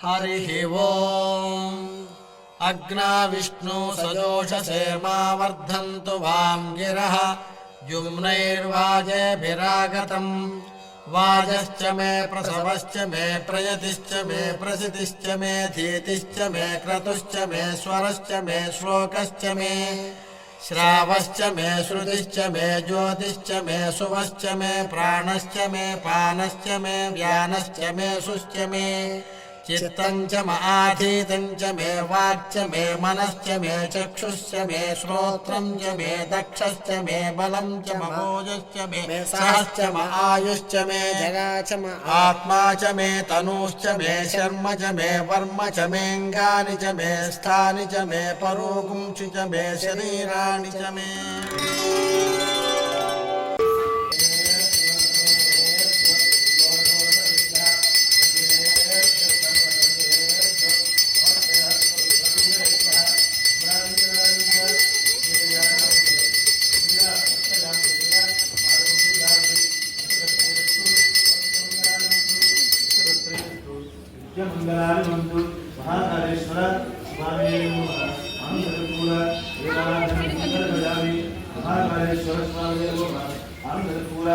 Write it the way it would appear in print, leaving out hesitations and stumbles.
हरिः ओम् अग्ना विष्णु सजोषसे मा वर्धन्तु वां गिरः युम्नैर्वाजेभिरागतम् वाजश्च मे प्रसवश्च मे प्रयतिश्च मे प्रसितिश्च मे धीतिश्च मे क्रतुश्च मे स्वरश्च मे श्लोकश्च मे श्रावश्च मे श्रुतिश्च मे ज्योतिश्च मे सुवश्च मे प्राणश्च मे पानश्च मे व्यानश्च मे सुश्च मे चित्तं च आधीतं च मे वाक्च मे मनश्च मे चक्षुश्च मे श्रोत्रं च मे दक्षश्च मे बलं च ममोजश्च मे सहश्च म आयुश्च मे जगा च म आत्मा च मे तनूश्च मे शर्म च मे वर्म च मेऽङ्गानि च मे स्थानि च मे परोगुंसि च मे शरीराणि च मे मंगलानि बंधु महाकालेश्वर स्वामी आनंदपूर एकादशंकर गजामि महाकालेश्वर स्वामी आनंदपूर